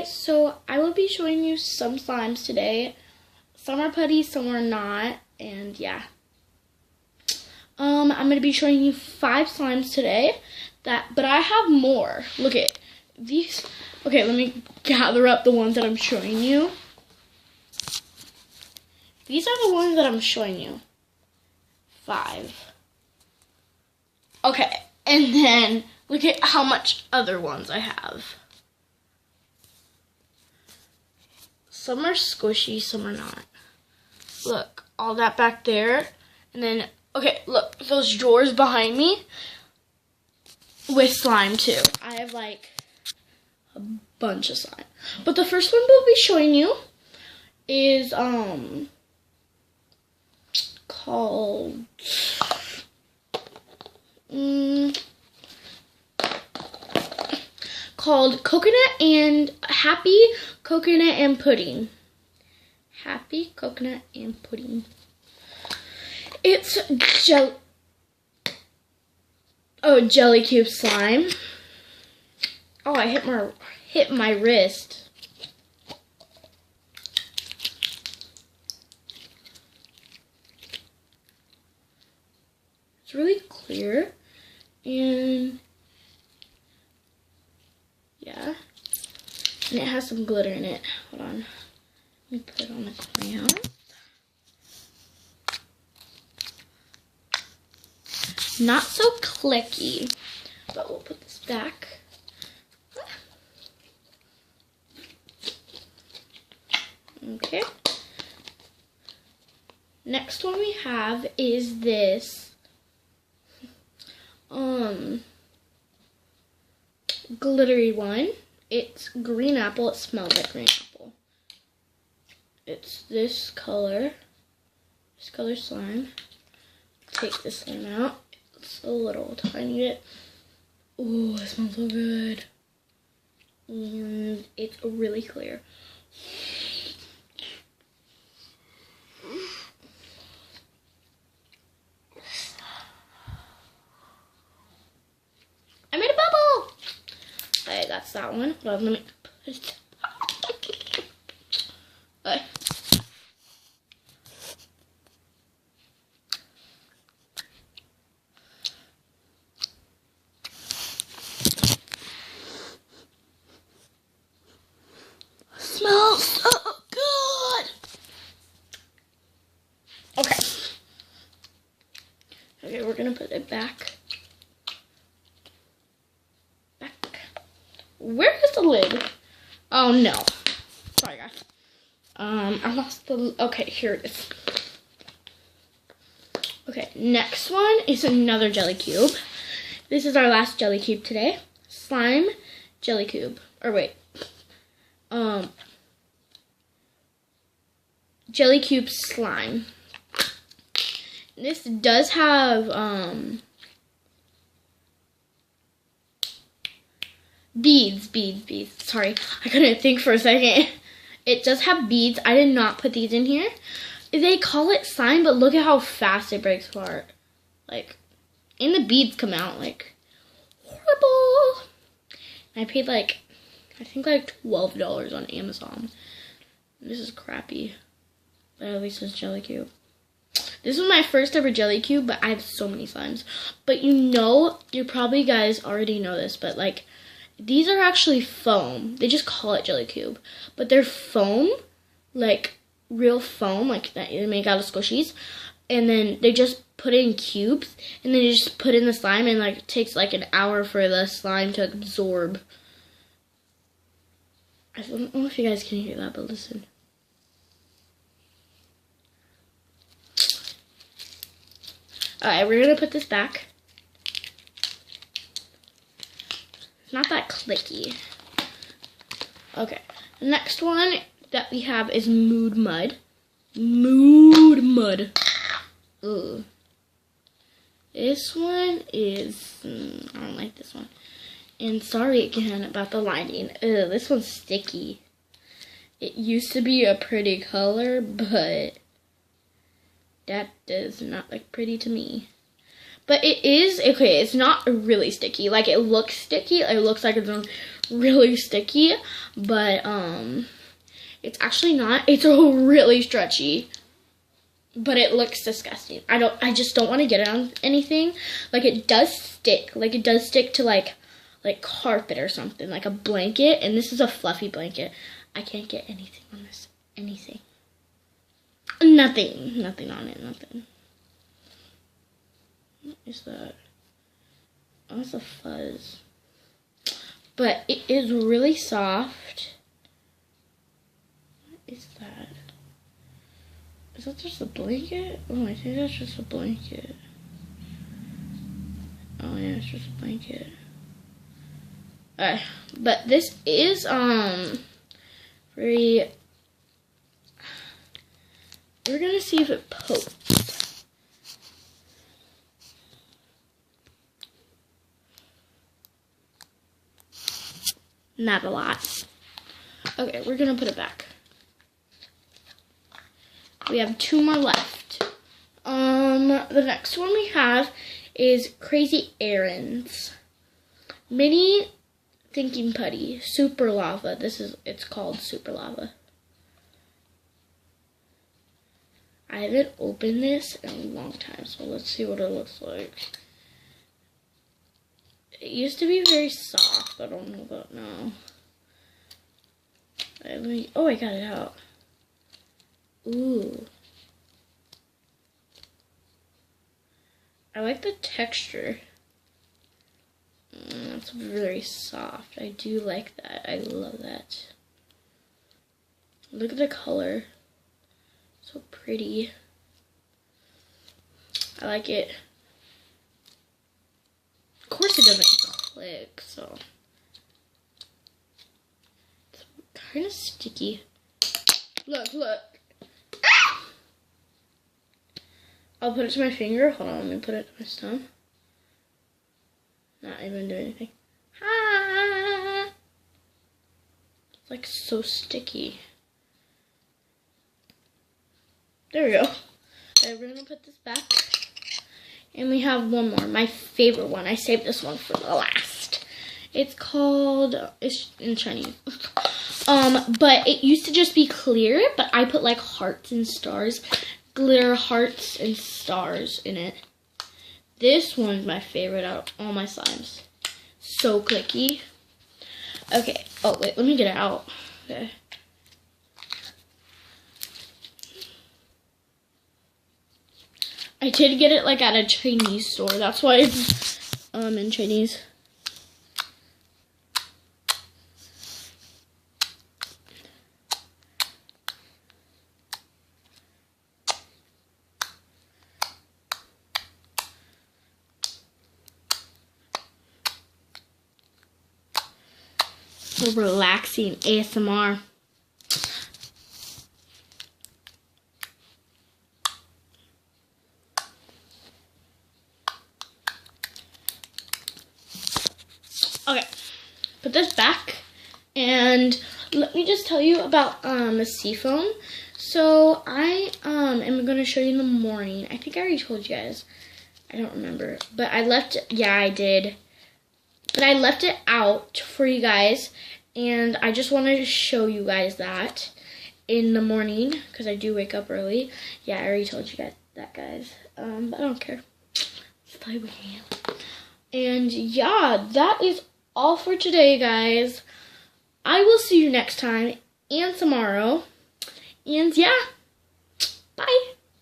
Okay, so I will be showing you some slimes today. Some are putty, some are not, and yeah. I'm going to be showing you 5 slimes today, but I have more. Look at these. Okay, let me gather up the ones that I'm showing you. These are the ones that I'm showing you. 5. Okay, and then look at how much other ones I have. Some are squishy, some are not. Look, all that back there. And then, okay, look, those drawers behind me with slime too. I have like a bunch of slime. But the first one we'll be showing you is called Coconut and Happy Coconut and Pudding. Happy Coconut and Pudding. It's jelly cube slime. Oh, I hit my wrist. It's really clear, and yeah, and it has some glitter in it. Hold on, let me put it on the crayon. Not so clicky, but we'll put this back. Okay. Next one we have is this glittery one. It's green apple. It smells like green apple. It's this color slime. Take this slime out. It's a little tiny bit. Oh, it smells so good. And it's really clear. I made a bubble! Okay, that's that one. Hold on, let me put it. Okay. Smells so good! Okay. Okay, we're gonna put it back. Where is the lid? Oh no. Sorry guys. I lost the, okay, here it is. Okay, next one is another jelly cube. This is our last jelly cube today. Slime jelly cube. Or wait. Jelly cube slime. This does have beads. Sorry, I couldn't think for a second. It does have beads. I did not put these in here. They call it slime, but look at how fast it breaks apart. Like, and the beads come out like horrible. And I paid like, I think like $12 on Amazon. This is crappy, but at least it's jelly cube. This is my first ever jelly cube, but I have so many slimes. But you probably guys already know this, but like, these are actually foam. They just call it jelly cube, but they're foam, like real foam, like that they make out of squishies. And then they just put it in cubes, and then you just put in the slime, and like it takes like an hour for the slime to absorb. I don't know if you guys can hear that, but listen. Alright, we're gonna put this back. Not that clicky. Okay, the next one that we have is Mood Mud. Mood Mud. Ugh. This one is, I don't like this one. And sorry again about the lining. Ugh, this one's sticky. It used to be a pretty color, but that does not look pretty to me. But it is, okay, it's not really sticky. Like, it looks sticky. It looks like it's really sticky, but it's actually not. It's really stretchy, but it looks disgusting. I just don't want to get it on anything. Like, it does stick. Like, it does stick to like carpet or something, like a blanket, and this is a fluffy blanket. I can't get anything on this. Anything. Nothing on it, nothing. What is that? Oh, it's a fuzz. But it is really soft. What is that? Is that just a blanket? Oh, I think that's just a blanket. Oh yeah, it's just a blanket. But this is very. We're gonna see if it pokes. Not a lot. Okay, we're gonna put it back. We have 2 more left. The next one we have is Crazy Errands. Mini Thinking Putty, Super Lava. It's called Super Lava. I haven't opened this in a long time, so let's see what it looks like. It used to be very soft, but I don't know about now. Oh, I got it out. Ooh. I like the texture. It's very soft. I do like that. I love that. Look at the color. So pretty. I like it. Of course it doesn't click, so. It's kind of sticky. Look. Ah! I'll put it to my finger. Hold on, let me put it to my stomach. Not even do anything. Ah! It's like so sticky. There we go. Okay, we're gonna put this back. And we have one more, my favorite one. I saved this one for the last. It's called, it's in Chinese. But it used to just be clear, but I put like hearts and stars, glitter hearts and stars in it. This one's my favorite out of all my slimes. So clicky. Okay, oh wait, let me get it out. Okay. I did get it like at a Chinese store. That's why it's in Chinese. So relaxing ASMR. Okay, put this back, and let me just tell you about the Seafoam. So I am going to show you in the morning. I think I already told you guys. I don't remember, but I left it. Yeah, I did. But I left it out for you guys, and I just wanted to show you guys that in the morning because I do wake up early. Yeah, I already told you guys that, guys. But I don't care. It's 5 a.m. And yeah, that is all for today, guys. I will see you next time and tomorrow. And yeah, bye.